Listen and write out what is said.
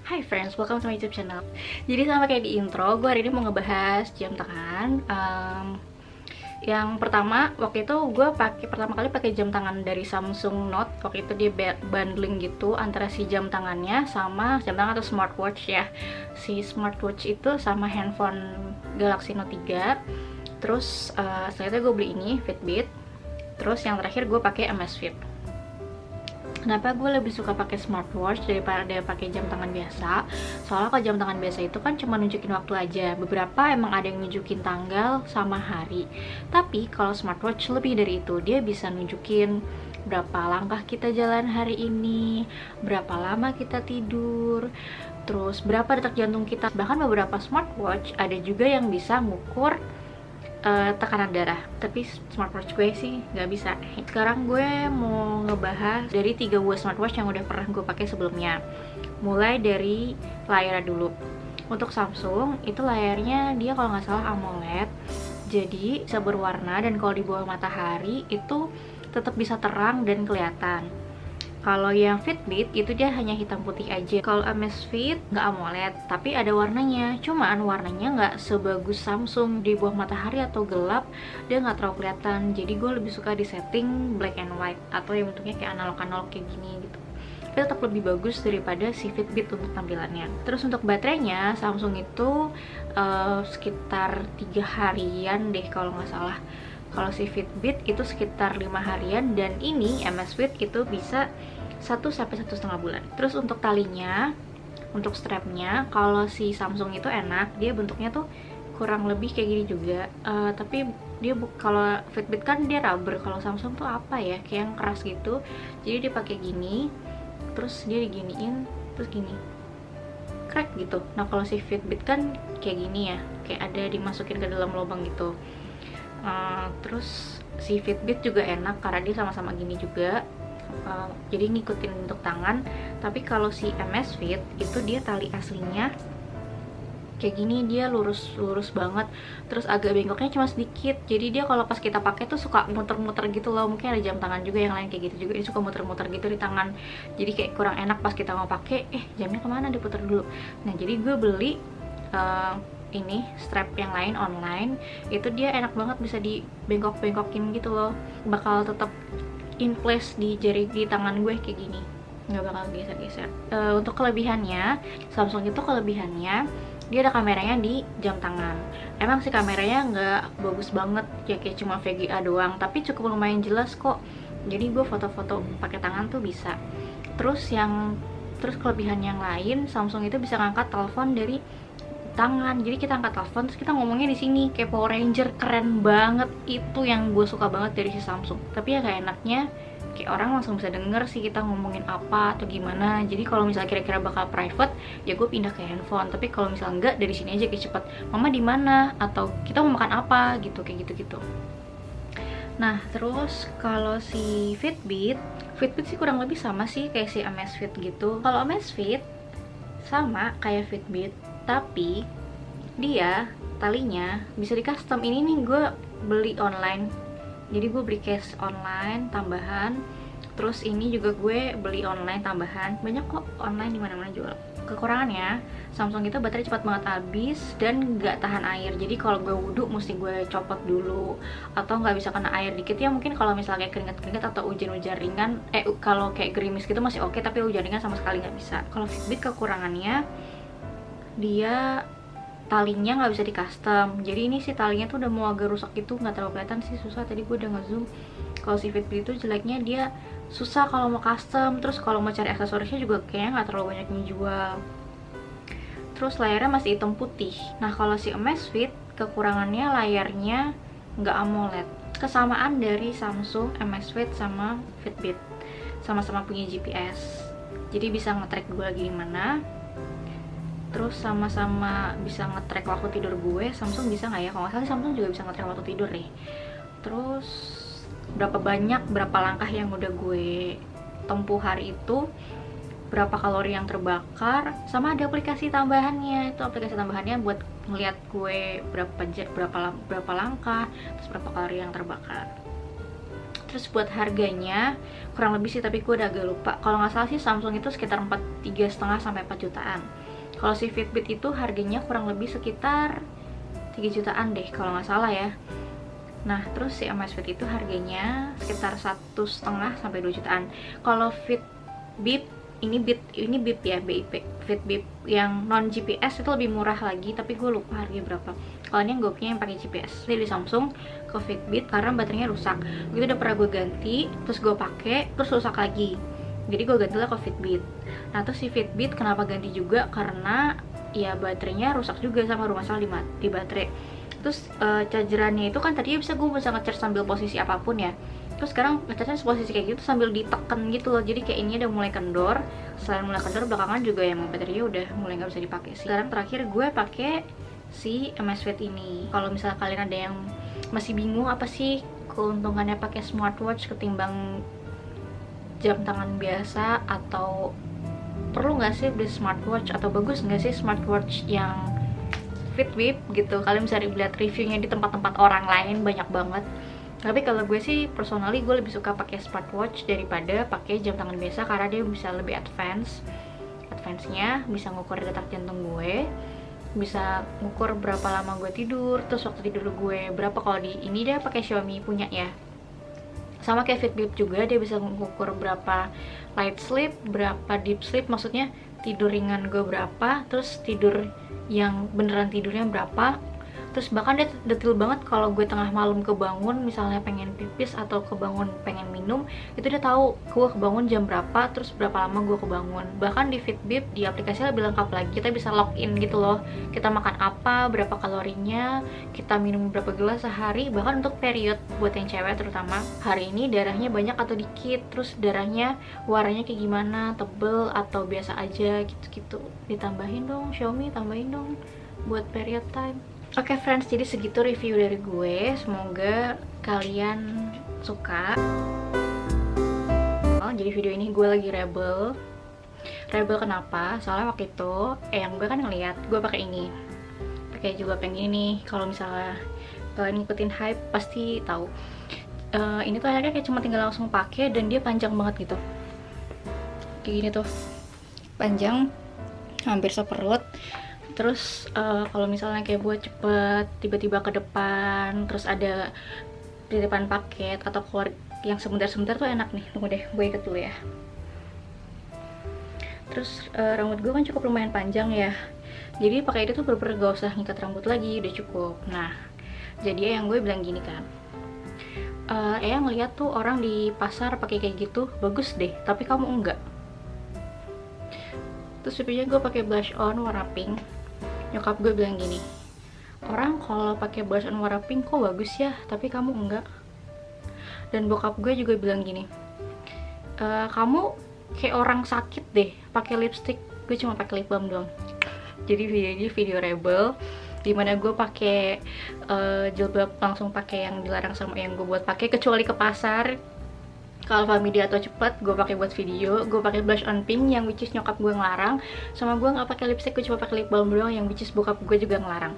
Hi friends, welcome to my YouTube channel. Jadi sama kayak di intro, gue hari ini mau ngebahas jam tangan. Yang pertama, waktu itu gue pertama kali pakai jam tangan dari Samsung Note. Waktu itu dia bundling gitu antara si jam tangannya sama jam tangan atau smartwatch ya. Si smartwatch itu sama handphone Galaxy Note 3. Terus selanjutnya gue beli ini Fitbit. Terus yang terakhir gue pakai Amazfit. Kenapa gue lebih suka pakai smartwatch daripada pakai jam tangan biasa? Soalnya kalau jam tangan biasa itu kan cuma nunjukin waktu aja. Beberapa emang ada yang nunjukin tanggal sama hari. Tapi kalau smartwatch lebih dari itu, dia bisa nunjukin berapa langkah kita jalan hari ini, berapa lama kita tidur, terus berapa detak jantung kita. Bahkan beberapa smartwatch ada juga yang bisa ngukur tekanan darah, tapi smartwatch gue sih nggak bisa. Sekarang gue mau ngebahas dari 3 buah smartwatch yang udah pernah gue pakai sebelumnya. Mulai dari layarnya dulu. Untuk Samsung itu layarnya dia kalau nggak salah AMOLED, jadi bisa berwarna dan kalau di bawah matahari itu tetap bisa terang dan kelihatan. Kalau yang Fitbit itu dia hanya hitam putih aja. Kalau Amazfit nggak AMOLED, tapi ada warnanya. Cuman warnanya nggak sebagus Samsung di bawah matahari atau gelap, dia nggak terlalu kelihatan. Jadi gue lebih suka di setting black and white atau yang bentuknya kayak analog-analog kayak gini gitu. Tapi tetap lebih bagus daripada si Fitbit untuk tampilannya. Terus untuk baterainya Samsung itu sekitar 3 harian deh kalau nggak salah. Kalau si Fitbit itu sekitar 5 harian dan ini Amazfit itu bisa 1 sampai 1,5 bulan. Terus untuk talinya, untuk strapnya, kalau si Samsung itu enak, dia bentuknya tuh kurang lebih kayak gini juga. Tapi dia kalau Fitbit kan dia rubber, kalau Samsung tuh apa ya, kayak yang keras gitu. Jadi dia pakai gini, terus dia diginiin, terus gini, crack gitu. Nah kalau si Fitbit kan kayak gini ya, kayak ada dimasukin ke dalam lubang gitu. Terus si Fitbit juga enak karena dia sama-sama gini juga, jadi ngikutin bentuk tangan. Tapi kalau si Amazfit itu dia tali aslinya kayak gini, dia lurus banget, terus agak bengkoknya cuma sedikit. Jadi dia kalau pas kita pakai tuh suka muter-muter gitu loh. Mungkin ada jam tangan juga yang lain kayak gitu juga, dia suka muter-muter gitu di tangan. Jadi kayak kurang enak pas kita mau pakai, jamnya kemana, diputer dulu. Nah jadi gue beli ini strap yang lain online, itu dia enak banget, bisa dibengkok-bengkokin gitu loh, bakal tetap in place di jari di tangan gue kayak gini, nggak bakal geser-geser. Untuk kelebihannya, Samsung itu kelebihannya dia ada kameranya di jam tangan. Emang sih kameranya nggak bagus banget ya, kayak cuma VGA doang, tapi cukup lumayan jelas kok. Jadi gue foto-foto pakai tangan tuh bisa. Terus kelebihan yang lain, Samsung itu bisa ngangkat telepon dari tangan. Jadi kita angkat telepon terus kita ngomongnya di sini kayak Power Ranger, keren banget. Itu yang gue suka banget dari si Samsung. Tapi ya kayak enaknya kayak orang langsung bisa denger sih kita ngomongin apa atau gimana. Jadi kalau misalnya kira-kira bakal private, ya gue pindah ke handphone. Tapi kalau misalnya enggak, dari sini aja kayak cepet, mama di mana atau kita mau makan apa gitu, kayak gitu-gitu. Nah terus kalau si Fitbit sih kurang lebih sama sih kayak si Amazfit gitu. Kalau Amazfit sama kayak Fitbit, tapi dia talinya bisa di custom. Ini nih gue beli online, jadi gue beli case online tambahan. Terus ini juga gue beli online tambahan, banyak kok online di mana-mana jual. Kekurangannya Samsung itu baterai cepat banget habis dan nggak tahan air. Jadi kalau gue wudhu mesti gue copot dulu, atau nggak bisa kena air dikit ya. Mungkin kalau misalnya kayak keringat-keringat atau hujan-hujan ringan, kalau kayak gerimis gitu masih oke, tapi hujan ringan sama sekali nggak bisa. Kalau Fitbit kekurangannya dia talinya nggak bisa di custom. Jadi ini sih talinya tuh udah mau agak rusak gitu, nggak terlalu kelihatan sih, susah. Tadi gue udah ngezoom. Kalau si Fitbit itu jeleknya dia susah kalau mau custom. Terus kalau mau cari aksesorisnya juga kayaknya nggak terlalu banyak yang jual. Terus layarnya masih hitam putih. Nah kalau si Amazfit kekurangannya layarnya nggak AMOLED. Kesamaan dari Samsung, Amazfit sama Fitbit, sama-sama punya GPS, jadi bisa nge-track gue lagi di mana. Terus sama-sama bisa nge-track waktu tidur gue. Samsung bisa nggak ya? Kalau nggak salah Samsung juga bisa nge-track waktu tidur deh. Terus berapa langkah yang udah gue tempuh hari itu, berapa kalori yang terbakar, sama ada aplikasi tambahannya. Itu aplikasi tambahannya buat ngeliat gue berapa langkah, terus berapa kalori yang terbakar. Terus buat harganya kurang lebih sih, tapi gue udah agak lupa. Kalau nggak salah sih Samsung itu sekitar 3,5 sampai 4 jutaan. Kalau si Fitbit itu harganya kurang lebih sekitar 3 jutaan deh kalau nggak salah ya. Nah, terus si Amazfit itu harganya sekitar 1,5 sampai 2 jutaan. Kalau Fitbit ini Bip ya, BIP. Fitbit yang non GPS itu lebih murah lagi, tapi gue lupa harganya berapa. Kalau ini yang gue punya yang pakai GPS. Dari Samsung ke Fitbit karena baterainya rusak. Itu udah pernah gue ganti, terus gue pakai, terus rusak lagi. Jadi gue gantilah ke Fitbit. Nah, terus si Fitbit kenapa ganti juga? Karena ya baterainya rusak juga sama rumah salah di baterai. Terus chargerannya itu kan tadinya bisa gue bisa nge-charge sambil posisi apapun ya. Terus sekarang nge-charge posisi kayak gitu sambil ditekan gitu loh. Jadi kayak ini udah mulai kendor. Selain mulai kendor, belakangan juga emang baterainya udah mulai nggak bisa dipakai sih. Sekarang terakhir gue pakai si Amazfit ini. Kalau misalnya kalian ada yang masih bingung apa sih keuntungannya pakai smartwatch ketimbang jam tangan biasa, atau perlu nggak sih beli smartwatch, atau bagus nggak sih smartwatch yang Fitbit gitu, kalian bisa lihat reviewnya di tempat-tempat orang lain banyak banget. Tapi kalau gue sih personally gue lebih suka pakai smartwatch daripada pakai jam tangan biasa, karena dia bisa lebih advance-nya bisa ngukur detak jantung gue, bisa ngukur berapa lama gue tidur, terus waktu tidur gue berapa. Kalau di ini dia pakai Xiaomi punya ya, sama kayak Fitbit juga, dia bisa mengukur berapa light sleep, berapa deep sleep, maksudnya tidur ringan gue berapa, terus tidur yang beneran tidurnya berapa. Terus bahkan dia detail banget kalau gue tengah malam kebangun misalnya pengen pipis atau kebangun pengen minum, itu dia tahu gue kebangun jam berapa, terus berapa lama gue kebangun. Bahkan di Fitbit di aplikasinya lebih lengkap lagi, kita bisa login gitu loh, kita makan apa, berapa kalorinya, kita minum berapa gelas sehari. Bahkan untuk period buat yang cewek terutama, hari ini darahnya banyak atau dikit, terus darahnya warnanya kayak gimana, tebel atau biasa aja gitu-gitu. Ditambahin dong Xiaomi, tambahin dong buat period time. Oke friends, jadi segitu review dari gue. Semoga kalian suka. Jadi video ini gue lagi rebel kenapa? Soalnya waktu itu yang gue kan ngeliat gue pakai ini, pakai juga pengen ini. Kalau misalnya kalian ngikutin hype pasti tahu. Ini tuh akhirnya kayak cuma tinggal langsung pakai, dan dia panjang banget gitu. Kayak gini tuh, panjang hampir seperut. Terus kalau misalnya kayak buat cepet tiba-tiba ke depan, terus ada titipan paket atau keluar yang sebentar-sebentar tuh enak nih. Tunggu deh, gue ikat dulu ya. Terus rambut gue kan cukup lumayan panjang ya, jadi pakai itu tuh bener-bener gak usah ngikat rambut lagi, udah cukup. Nah, jadi yang gue bilang gini kan, Eyang ngeliat tuh orang di pasar pakai kayak gitu bagus deh, tapi kamu enggak. Terus videonya gue pakai blush on warna pink. Nyokap gue bilang gini, orang kalau pakai blush on warna pink kok bagus ya, tapi kamu enggak. Dan bokap gue juga bilang gini, kamu kayak orang sakit deh pakai lipstick. Gue cuma pakai lip balm doang. Jadi videonya video rebel, dimana gue pakai jilbab langsung pakai yang dilarang sama yang gue buat pakai, kecuali ke pasar, ke Alfamidi atau Cepet gue pakai buat video. Gue pakai blush on pink yang which is nyokap gue ngelarang, sama gue nggak pakai lipstick, gue cuma pakai lip balm doang yang which is bokap gue juga ngelarang.